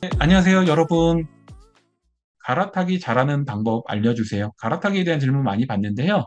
네, 안녕하세요, 여러분. 갈아타기 잘하는 방법 알려주세요. 갈아타기에 대한 질문 많이 받는데요.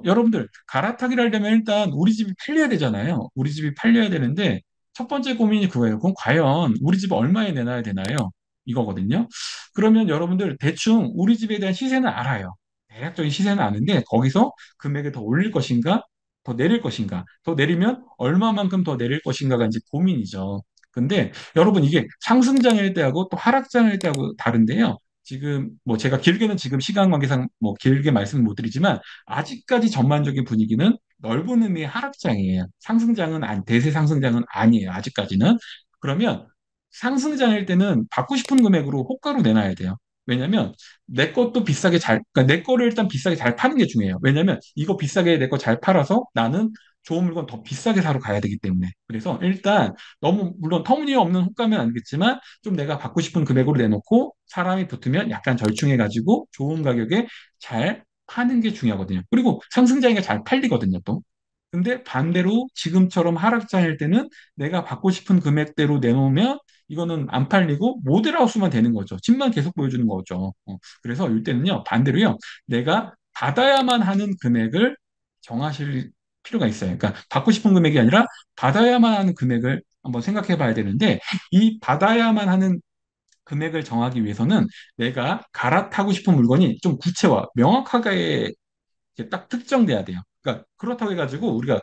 여러분들, 갈아타기를 하려면 일단 우리 집이 팔려야 되잖아요. 우리 집이 팔려야 되는데, 첫 번째 고민이 그거예요. 그럼 과연 우리 집 얼마에 내놔야 되나요? 이거거든요. 그러면 여러분들, 대충 우리 집에 대한 시세는 알아요. 대략적인 시세는 아는데, 거기서 금액을 더 올릴 것인가? 더 내릴 것인가? 더 내리면 얼마만큼 더 내릴 것인가가 이제 고민이죠. 근데 여러분 이게 상승장일 때하고 또 하락장일 때하고 다른데요. 지금 뭐 제가 길게는 지금 시간 관계상 뭐 길게 말씀을 못 드리지만 아직까지 전반적인 분위기는 넓은 의미의 하락장이에요. 상승장은 대세 상승장은 아니에요. 아직까지는. 그러면 상승장일 때는 받고 싶은 금액으로 호가로 내놔야 돼요. 왜냐면 내 것도 비싸게 그러니까 내 거를 일단 비싸게 잘 파는 게 중요해요. 왜냐면 이거 비싸게 내 거 잘 팔아서 나는 좋은 물건 더 비싸게 사러 가야 되기 때문에. 그래서 일단 너무 물론 터무니없는 호가면 안겠지만 좀 내가 받고 싶은 금액으로 내놓고 사람이 붙으면 약간 절충해가지고 좋은 가격에 잘 파는 게 중요하거든요. 그리고 상승장이가 잘 팔리거든요, 또. 근데 반대로 지금처럼 하락장일 때는 내가 받고 싶은 금액대로 내놓으면 이거는 안 팔리고 모델하우스만 되는 거죠. 집만 계속 보여주는 거죠. 그래서 이때는요, 반대로요, 내가 받아야만 하는 금액을 정하실 필요가 있어요. 그러니까 받고 싶은 금액이 아니라 받아야만 하는 금액을 한번 생각해 봐야 되는데 이 받아야만 하는 금액을 정하기 위해서는 내가 갈아타고 싶은 물건이 좀 구체화, 명확하게 이렇게 딱 특정돼야 돼요. 그러니까 그렇다고 해가지고 우리가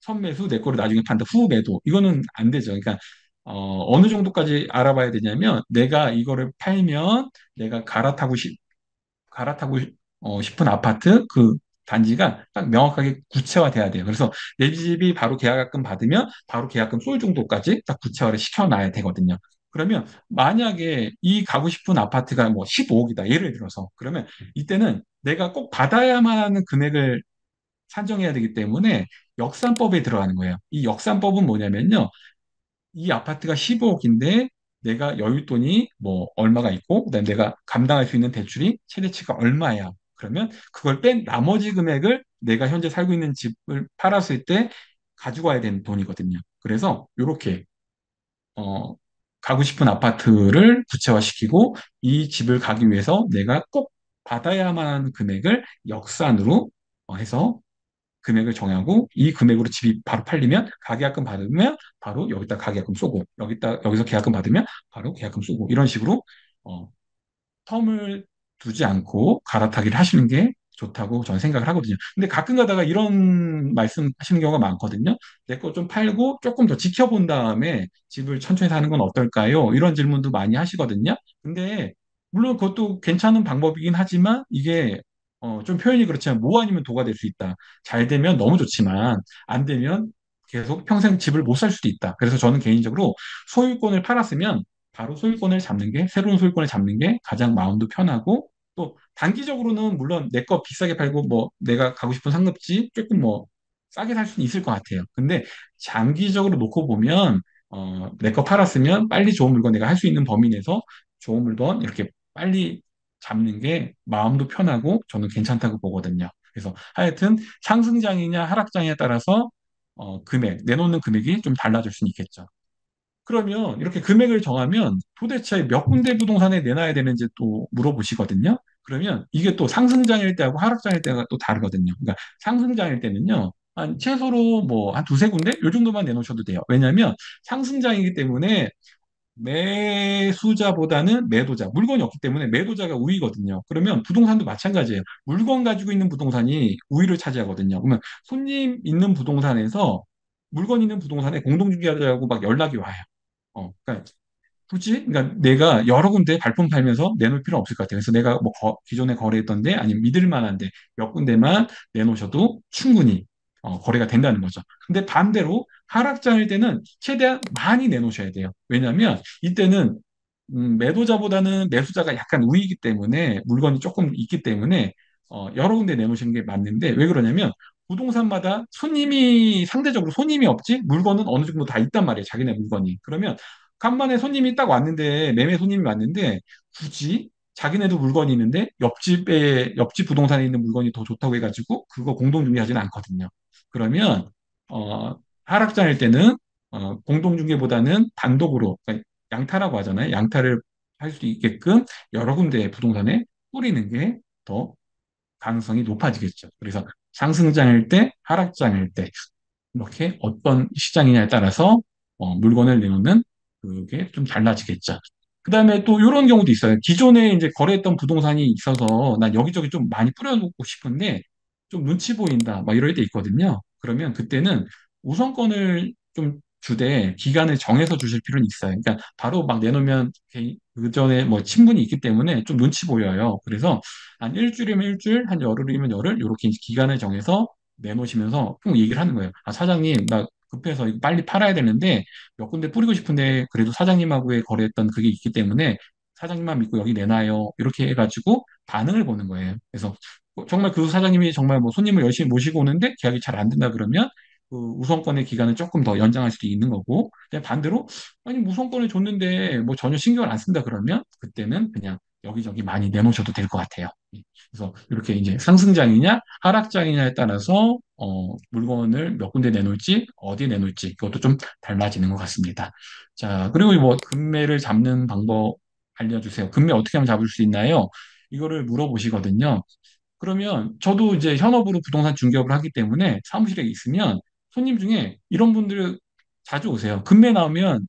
선매수 내 거를 나중에 판다 후매도 이거는 안 되죠. 그러니까 어느 정도까지 알아봐야 되냐면 내가 이거를 팔면 내가 갈아타고 싶은 아파트 그 단지가 딱 명확하게 구체화돼야 돼요. 그래서 내 집이 바로 계약금 받으면 바로 계약금 쏠 정도까지 딱 구체화를 시켜놔야 되거든요. 그러면 만약에 이 가고 싶은 아파트가 뭐 15억이다. 예를 들어서. 그러면 이때는 내가 꼭 받아야만 하는 금액을 산정해야 되기 때문에 역산법에 들어가는 거예요. 이 역산법은 뭐냐면요. 이 아파트가 15억인데 내가 여윳돈이 뭐 얼마가 있고 그다음에 내가 감당할 수 있는 대출이 최대치가 얼마야. 그러면 그걸 뺀 나머지 금액을 내가 현재 살고 있는 집을 팔았을 때 가지고 와야 되는 돈이거든요. 그래서 이렇게 어, 가고 싶은 아파트를 구체화시키고 이 집을 가기 위해서 내가 꼭 받아야만 하는 금액을 역산으로 해서 금액을 정하고 이 금액으로 집이 바로 팔리면 가계약금 받으면 바로 여기다 가계약금 쏘고 여기서 계약금 받으면 바로 계약금 쏘고 이런 식으로 어, 텀을 두지 않고 갈아타기를 하시는 게 좋다고 저는 생각을 하거든요. 근데 가끔 가다가 이런 말씀 하시는 경우가 많거든요. 내 거 좀 팔고 조금 더 지켜본 다음에 집을 천천히 사는 건 어떨까요? 이런 질문도 많이 하시거든요. 근데 물론 그것도 괜찮은 방법이긴 하지만 이게 좀 표현이 그렇지만 뭐 아니면 도가 될 수 있다. 잘 되면 너무 좋지만 안 되면 계속 평생 집을 못 살 수도 있다. 그래서 저는 개인적으로 소유권을 팔았으면 바로 소유권을 잡는 게, 새로운 소유권을 잡는 게 가장 마음도 편하고, 또 단기적으로는 물론 내 거 비싸게 팔고, 뭐 내가 가고 싶은 상급지 조금 뭐 싸게 살 수는 있을 것 같아요. 근데 장기적으로 놓고 보면, 내 거 팔았으면 빨리 좋은 물건 내가 할 수 있는 범위 내에서 좋은 물건 이렇게 빨리 잡는 게 마음도 편하고 저는 괜찮다고 보거든요. 그래서 하여튼 상승장이냐 하락장에 따라서 내놓는 금액이 좀 달라질 수는 있겠죠. 그러면 이렇게 금액을 정하면 도대체 몇 군데 부동산에 내놔야 되는지 또 물어보시거든요. 그러면 이게 또 상승장일 때하고 하락장일 때가 또 다르거든요. 그러니까 상승장일 때는요. 한 최소로 뭐 한 두세 군데 요 정도만 내놓으셔도 돼요. 왜냐하면 상승장이기 때문에 매수자보다는 매도자, 물건이 없기 때문에 매도자가 우위거든요. 그러면 부동산도 마찬가지예요. 물건 가지고 있는 부동산이 우위를 차지하거든요. 그러면 손님 있는 부동산에서 물건 있는 부동산에 공동중개자라고 막 연락이 와요. 그러니까 굳이, 그러니까 내가 여러 군데 발품 팔면서 내놓을 필요 없을 것 같아요. 그래서 내가 뭐 기존에 거래했던데 아니면 믿을 만한데 몇 군데만 내놓으셔도 충분히 거래가 된다는 거죠. 근데 반대로 하락장일 때는 최대한 많이 내놓으셔야 돼요. 왜냐하면 이때는 매도자보다는 매수자가 약간 우위이기 때문에 물건이 조금 있기 때문에 여러 군데 내놓으시는 게 맞는데 왜 그러냐면 부동산마다 상대적으로 손님이 없지 물건은 어느 정도 다 있단 말이에요. 자기네 물건이. 그러면 간만에 손님이 딱 왔는데 매매 손님이 왔는데 굳이 자기네도 물건이 있는데 옆집 부동산에 있는 물건이 더 좋다고 해가지고 그거 공동 중개하지는 않거든요. 그러면 어, 하락장일 때는 공동중개보다는 단독으로, 그러니까 양타라고 하잖아요. 양타를 할 수 있게끔 여러 군데 부동산에 뿌리는 게 더 가능성이 높아지겠죠. 그래서 상승장일 때, 하락장일 때, 이렇게 어떤 시장이냐에 따라서 물건을 내놓는 그게 좀 달라지겠죠. 그다음에 또 이런 경우도 있어요. 기존에 이제 거래했던 부동산이 있어서 난 여기저기 좀 많이 뿌려놓고 싶은데 좀 눈치 보인다, 막 이럴 때 있거든요. 그러면 그때는 우선권을 좀 주되 기간을 정해서 주실 필요는 있어요. 그러니까 바로 막 내놓으면 그 전에 뭐 친분이 있기 때문에 좀 눈치 보여요. 그래서 한 일주일이면 일주일, 한 열흘이면 열흘 이렇게 기간을 정해서 내놓으시면서 꼭 얘기를 하는 거예요. 아, 사장님, 나 급해서 이거 빨리 팔아야 되는데 몇 군데 뿌리고 싶은데 그래도 사장님하고의 거래했던 그게 있기 때문에 사장님만 믿고 여기 내놔요. 이렇게 해가지고 반응을 보는 거예요. 그래서 정말 그 사장님이 정말 뭐 손님을 열심히 모시고 오는데 계약이 잘 안 된다 그러면 그 우선권의 기간을 조금 더 연장할 수도 있는 거고, 그냥 반대로 아니 우선권을 줬는데 뭐 전혀 신경을 안 쓴다 그러면 그때는 그냥 여기저기 많이 내놓으셔도 될 것 같아요. 그래서 이렇게 이제 상승장이냐 하락장이냐에 따라서 물건을 몇 군데 내놓을지 어디에 내놓을지 그것도 좀 달라지는 것 같습니다. 자, 그리고 뭐 금매를 잡는 방법 알려주세요. 금매 어떻게 하면 잡을 수 있나요? 이거를 물어보시거든요. 그러면 저도 이제 현업으로 부동산 중개업을 하기 때문에 사무실에 있으면 손님 중에 이런 분들 자주 오세요. 금매 나오면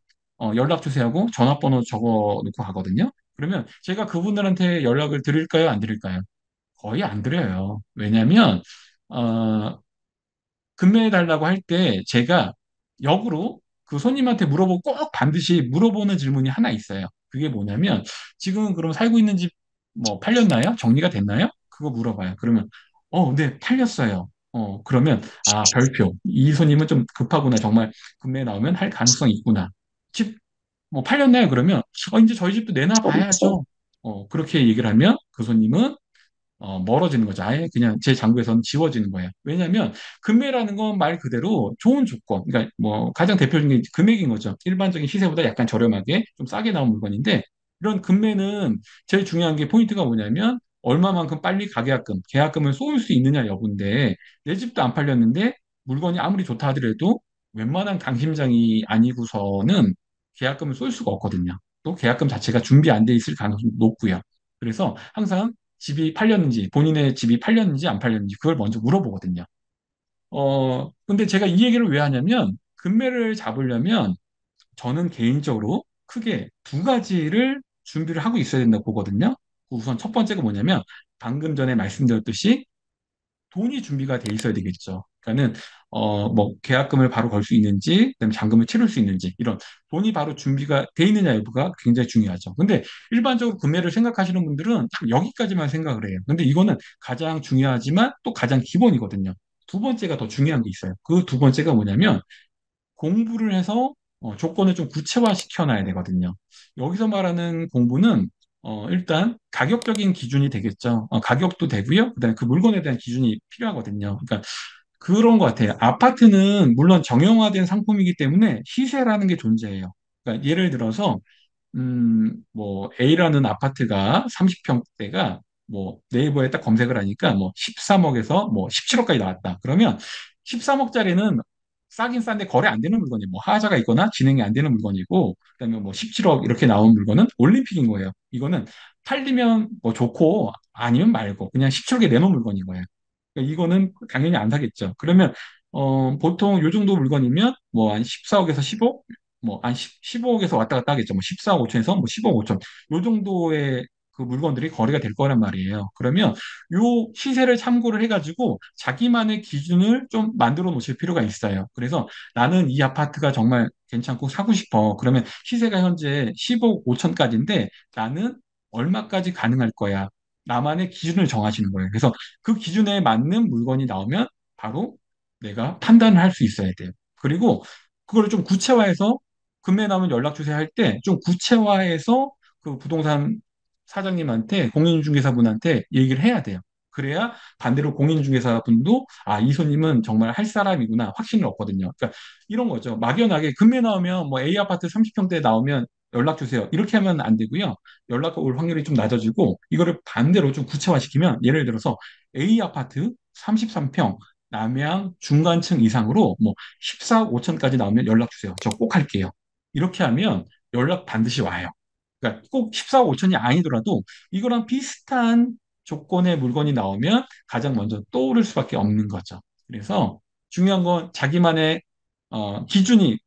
연락 주세요 하고 전화번호 적어 놓고 가거든요. 그러면 제가 그분들한테 연락을 드릴까요? 안 드릴까요? 거의 안 드려요. 왜냐면, 어, 금매해달라고 할 때 제가 역으로 그 손님한테 물어보고 꼭 반드시 물어보는 질문이 하나 있어요. 그게 뭐냐면, 지금 그럼 살고 있는 집 뭐 팔렸나요? 정리가 됐나요? 그거 물어봐요. 그러면, 네, 팔렸어요. 그러면, 아, 별표. 이 손님은 좀 급하구나. 정말 금매 나오면 할 가능성이 있구나. 집 뭐 팔렸나요? 그러면, 이제 저희 집도 내놔 봐야죠. 그렇게 얘기를 하면 그 손님은 멀어지는 거죠. 아예 그냥 제 장부에서는 지워지는 거예요. 왜냐하면 금매라는 건 말 그대로 좋은 조건, 그러니까 뭐 가장 대표적인 게 금액인 거죠. 일반적인 시세보다 약간 저렴하게 좀 싸게 나온 물건인데 이런 금매는 제일 중요한 게 포인트가 뭐냐면 얼마만큼 빨리 계약금을 쏠 수 있느냐 여부인데 내 집도 안 팔렸는데 물건이 아무리 좋다 하더라도 웬만한 강심장이 아니고서는 계약금을 쏠 수가 없거든요. 또 계약금 자체가 준비 안 돼 있을 가능성이 높고요. 그래서 항상 집이 팔렸는지, 본인의 집이 팔렸는지 안 팔렸는지 그걸 먼저 물어보거든요. 근데 제가 이 얘기를 왜 하냐면, 금매를 잡으려면 저는 개인적으로 크게 두 가지를 준비를 하고 있어야 된다고 보거든요. 우선 첫 번째가 뭐냐면, 방금 전에 말씀드렸듯이 돈이 준비가 돼 있어야 되겠죠. 그러니까는 뭐 계약금을 바로 걸 수 있는지, 그다음에 잔금을 치를 수 있는지 이런 돈이 바로 준비가 돼 있느냐 여부가 굉장히 중요하죠. 근데 일반적으로 금매를 생각하시는 분들은 참 여기까지만 생각을 해요. 근데 이거는 가장 중요하지만 또 가장 기본이거든요. 두 번째가 더 중요한 게 있어요. 그 두 번째가 뭐냐면 공부를 해서 조건을 좀 구체화시켜 놔야 되거든요. 여기서 말하는 공부는 일단 가격적인 기준이 되겠죠. 가격도 되고요. 그다음에 그 물건에 대한 기준이 필요하거든요. 그러니까 그런 것 같아요. 아파트는 물론 정형화된 상품이기 때문에 시세라는 게 존재해요. 그러니까 예를 들어서 뭐 A라는 아파트가 30평대가 뭐 네이버에 딱 검색을 하니까 뭐 13억에서 뭐 17억까지 나왔다. 그러면 13억짜리는 싸긴 싼데 거래 안 되는 물건이 뭐 하자가 있거나 진행이 안 되는 물건이고 그다음에 뭐 17억 이렇게 나온 물건은 올림픽인 거예요. 이거는 팔리면 뭐 좋고 아니면 말고 그냥 17억에 내놓은 물건인 거예요. 그러니까 이거는 당연히 안 사겠죠. 그러면 보통 요 정도 물건이면 뭐 한 14억에서 15억 뭐 한 15억에서 왔다 갔다 하겠죠. 뭐 14억 5천에서 뭐 15억 5천 요 정도의 그 물건들이 거래가 될 거란 말이에요. 그러면 요 시세를 참고를 해가지고 자기만의 기준을 좀 만들어 놓으실 필요가 있어요. 그래서 나는 이 아파트가 정말 괜찮고 사고 싶어. 그러면 시세가 현재 15억 5천까지인데 나는 얼마까지 가능할 거야. 나만의 기준을 정하시는 거예요. 그래서 그 기준에 맞는 물건이 나오면 바로 내가 판단을 할 수 있어야 돼요. 그리고 그거를 좀 구체화해서 금매 나오면 연락 주세요 할 때 좀 구체화해서 그 부동산 사장님한테 공인중개사분한테 얘기를 해야 돼요. 그래야 반대로 공인중개사분도 아, 이 손님은 정말 할 사람이구나 확신을 얻거든요. 그러니까 이런 거죠. 막연하게 금매 나오면 뭐 A 아파트 30평대 나오면 연락 주세요. 이렇게 하면 안 되고요. 연락 올 확률이 좀 낮아지고 이거를 반대로 좀 구체화시키면 예를 들어서 A 아파트 33평 남양 중간층 이상으로 뭐 14억 5천까지 나오면 연락 주세요. 저 꼭 할게요. 이렇게 하면 연락 반드시 와요. 그러니까 꼭 14억 5천이 아니더라도 이거랑 비슷한 조건의 물건이 나오면 가장 먼저 떠오를 수밖에 없는 거죠. 그래서 중요한 건 자기만의 기준이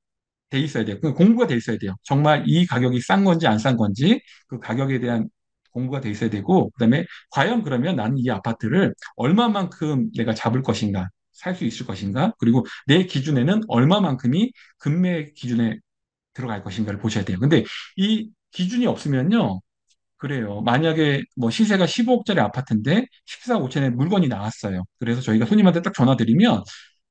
돼 있어야 돼요. 그 공부가 돼 있어야 돼요. 정말 이 가격이 싼 건지 안 싼 건지 그 가격에 대한 공부가 돼 있어야 되고, 그다음에 과연 그러면 나는 이 아파트를 얼마만큼 내가 잡을 것인가, 살 수 있을 것인가, 그리고 내 기준에는 얼마만큼이 금매 기준에 들어갈 것인가를 보셔야 돼요. 근데 이 기준이 없으면요, 그래요. 만약에 뭐 시세가 15억짜리 아파트인데 14억 5천에 물건이 나왔어요. 그래서 저희가 손님한테 딱 전화 드리면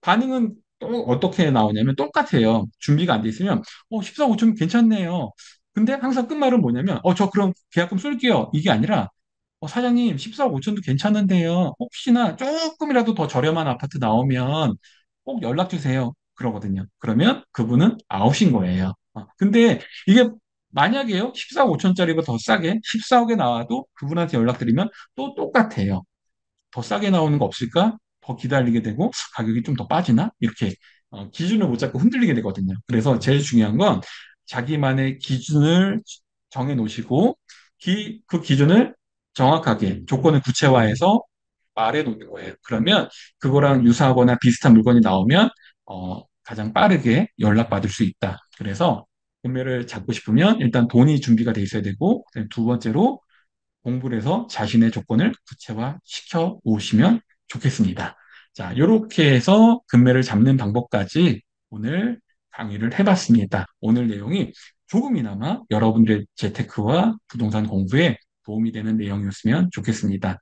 반응은 또 어떻게 나오냐면 똑같아요. 준비가 안 돼 있으면 14억 5천 괜찮네요. 근데 항상 끝말은 뭐냐면 저 그럼 계약금 쏠게요. 이게 아니라 사장님 14억 5천도 괜찮은데요. 혹시나 조금이라도 더 저렴한 아파트 나오면 꼭 연락 주세요. 그러거든요. 그러면 그분은 아웃인 거예요. 근데 이게 만약에요, 14억 5천짜리가 더 싸게 14억에 나와도 그분한테 연락드리면 또 똑같아요. 더 싸게 나오는 거 없을까? 더 기다리게 되고 가격이 좀 더 빠지나? 이렇게 기준을 못 잡고 흔들리게 되거든요. 그래서 제일 중요한 건 자기만의 기준을 정해 놓으시고 그 기준을 정확하게 조건을 구체화해서 말해 놓는 거예요. 그러면 그거랑 유사하거나 비슷한 물건이 나오면 가장 빠르게 연락받을 수 있다. 그래서 구매를 잡고 싶으면 일단 돈이 준비가 돼 있어야 되고, 두 번째로 공부를 해서 자신의 조건을 구체화시켜 오시면 좋겠습니다. 자, 이렇게 해서 금매를 잡는 방법까지 오늘 강의를 해봤습니다. 오늘 내용이 조금이나마 여러분들의 재테크와 부동산 공부에 도움이 되는 내용이었으면 좋겠습니다.